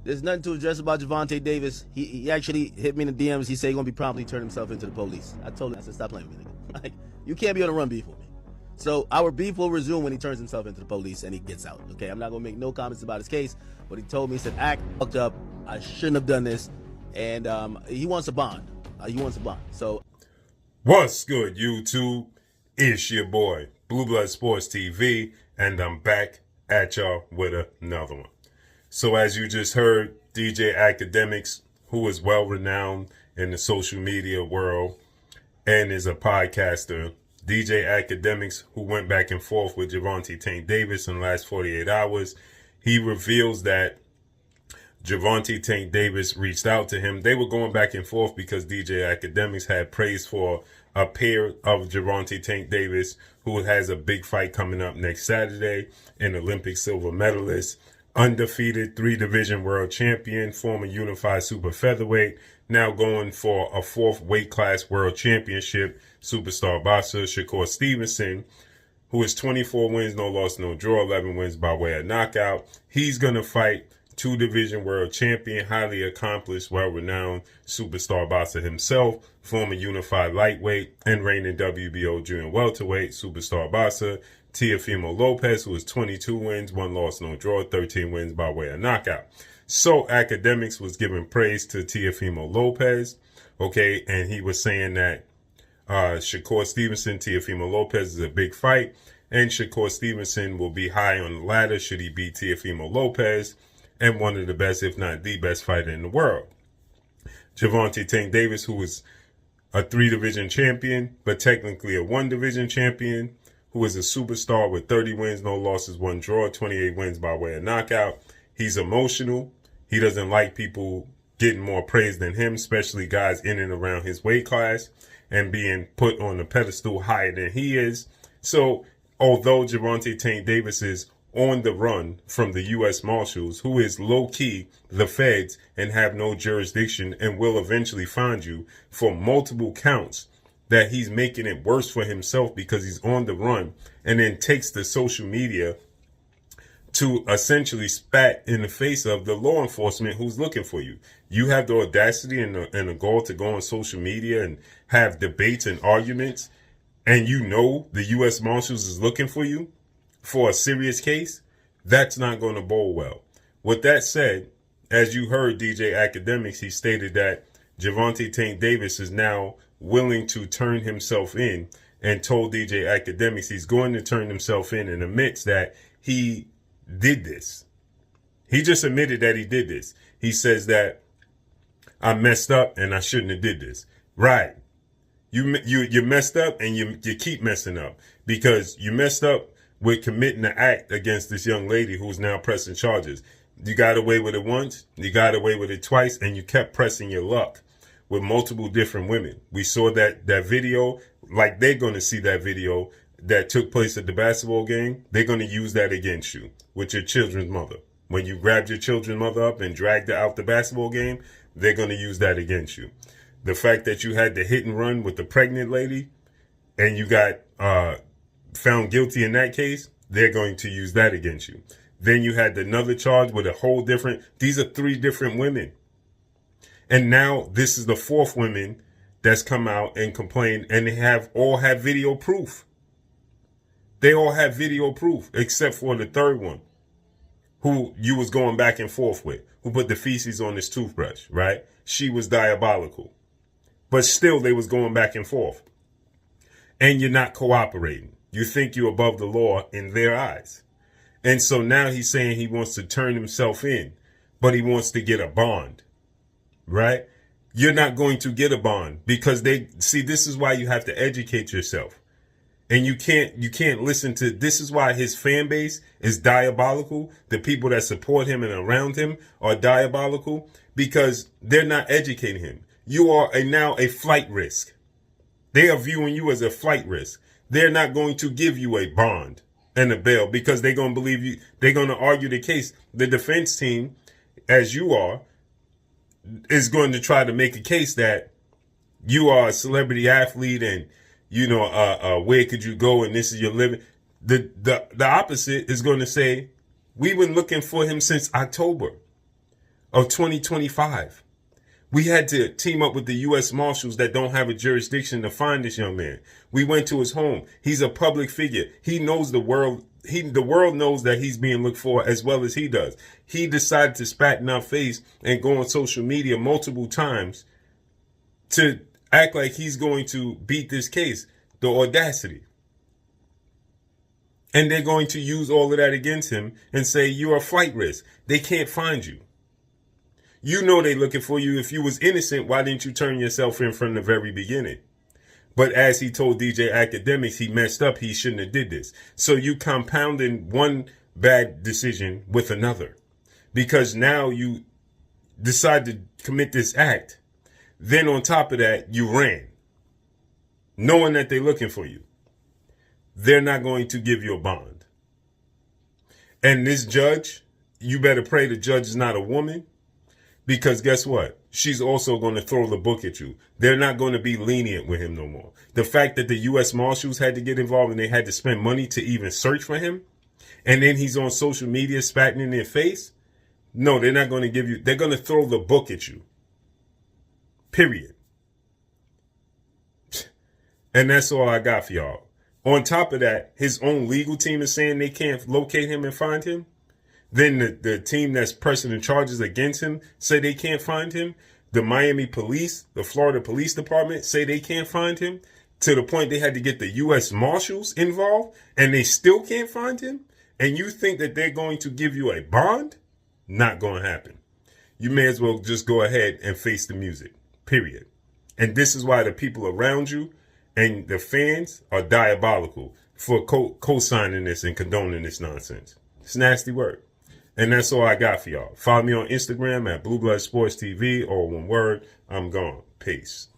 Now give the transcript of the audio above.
There's nothing to address about Gervonta Davis. He actually hit me in the DMs. He said he's going to be promptly turn himself into the police. I told him, I said, stop playing with me, nigga. Like, you can't be on a run beef with me. So our beef will resume when he turns himself into the police and he gets out. Okay, I'm not going to make no comments about his case, but he told me, he said, act fucked up. I shouldn't have done this. And he wants a bond. He wants a bond. So, what's good, YouTube? It's your boy, Blue Blood Sports TV, and I'm back at y'all with another one. So as you just heard, DJ Academics, who is well renowned in the social media world and is a podcaster, DJ Academics, who went back and forth with Gervonta Davis in the last 48 hours, he reveals that Gervonta Davis reached out to him. They were going back and forth because DJ Academics had praise for a pair of Gervonta Davis, who has a big fight coming up next Saturday, an Olympic silver medalist, undefeated 3-division world champion, former unified super featherweight, now going for a 4th weight class world championship, superstar boxer Shakur Stevenson, who is 24 wins, no loss, no draw, 11 wins by way of knockout. He's going to fight 2-division world champion, highly accomplished, well-renowned superstar boxer himself, former unified lightweight and reigning WBO junior welterweight superstar boxer Teofimo Lopez, who is 22 wins, 1 loss, no draw, 13 wins by way of knockout. So Academics was giving praise to Teofimo Lopez, okay, and he was saying that Shakur Stevenson, Teofimo Lopez is a big fight, and Shakur Stevenson will be high on the ladder should he beat Teofimo Lopez, and one of the best, if not the best fighter in the world. Gervonta Davis, who is a 3-division champion, but technically a 1-division champion, who is a superstar with 30 wins, no losses, 1 draw, 28 wins by way of knockout. He's emotional. He doesn't like people getting more praise than him, especially guys in and around his weight class and being put on a pedestal higher than he is. So although Gervonta Davis is on the run from the U.S. Marshals, who is low-key the feds and have no jurisdiction and will eventually find you for multiple counts, that he's making it worse for himself because he's on the run, and then takes the social media to essentially spat in the face of the law enforcement who's looking for you. You have the audacity and the goal to go on social media and have debates and arguments, and you know the U.S. Marshals is looking for you for a serious case. That's not going to bowl well. With that said, as you heard DJ Academics, he stated that Gervonta Davis is now willing to turn himself in, and told DJ Academics he's going to turn himself in and admits that he did this. He just admitted that he did this. He says that I messed up and I shouldn't have did this. Right. You messed up and you keep messing up, because you messed up with committing an act against this young lady who's now pressing charges. You got away with it once, you got away with it twice, and you kept pressing your luck with multiple different women. We saw that video, like they're going to see that video that took place at the basketball game. They're going to use that against you with your children's mother. When you grabbed your children's mother up and dragged her out the basketball game, they're going to use that against you. The fact that you had the hit and run with the pregnant lady and you got found guilty in that case, they're going to use that against you. Then you had another charge with a whole different, these are 3 different women. And now this is the 4th woman that's come out and complained, and they all have video proof. They all have video proof, except for the 3rd one, who you was going back and forth with, who put the feces on his toothbrush, right? She was diabolical. But still, they was going back and forth. And you're not cooperating. You think you're above the law in their eyes. And so now he's saying he wants to turn himself in, but he wants to get a bond. Right? You're not going to get a bond, because this is why you have to educate yourself. And you can't listen to, this is why his fan base is diabolical. The people that support him and around him are diabolical, because they're not educating him. You are now a flight risk. They are viewing you as a flight risk. They're not going to give you a bond and a bail, because they're going to believe you. They're going to argue the case. The defense team, as you are, is going to try to make a case that you are a celebrity athlete and, you know, where could you go and this is your living. The opposite is going to say, we've been looking for him since October. of 2025. We had to team up with the U.S. Marshals that don't have a jurisdiction to find this young man. We went to his home. He's a public figure. He knows the world. The world knows that he's being looked for as well as he does. He decided to spat in our face and go on social media multiple times to act like he's going to beat this case. The audacity. And they're going to use all of that against him and say, you're a flight risk. They can't find you. You know they're looking for you. If you was innocent, why didn't you turn yourself in from the very beginning? But as he told DJ Academics, he messed up. He shouldn't have did this. So you compounding one bad decision with another. Because now you decide to commit this act. Then on top of that, you ran. Knowing that they're looking for you. They're not going to give you a bond. And this judge, you better pray the judge is not a woman. Because guess what? She's also going to throw the book at you. They're not going to be lenient with him no more. The fact that the U.S. Marshals had to get involved and they had to spend money to even search for him, and then he's on social media spatting in their face. No, they're not going to give you. They're going to throw the book at you. Period. And that's all I got for y'all. On top of that, his own legal team is saying they can't locate him and find him. Then the team that's pressing the charges against him say they can't find him. The Miami police, the Florida Police Department say they can't find him, to the point they had to get the U.S. Marshals involved and they still can't find him. And you think that they're going to give you a bond? Not going to happen. You may as well just go ahead and face the music, period. And this is why the people around you and the fans are diabolical for co-signing this and condoning this nonsense. It's nasty work. And that's all I got for y'all. Follow me on Instagram at Blue Blood Sports TV, or one word, I'm gone. Peace.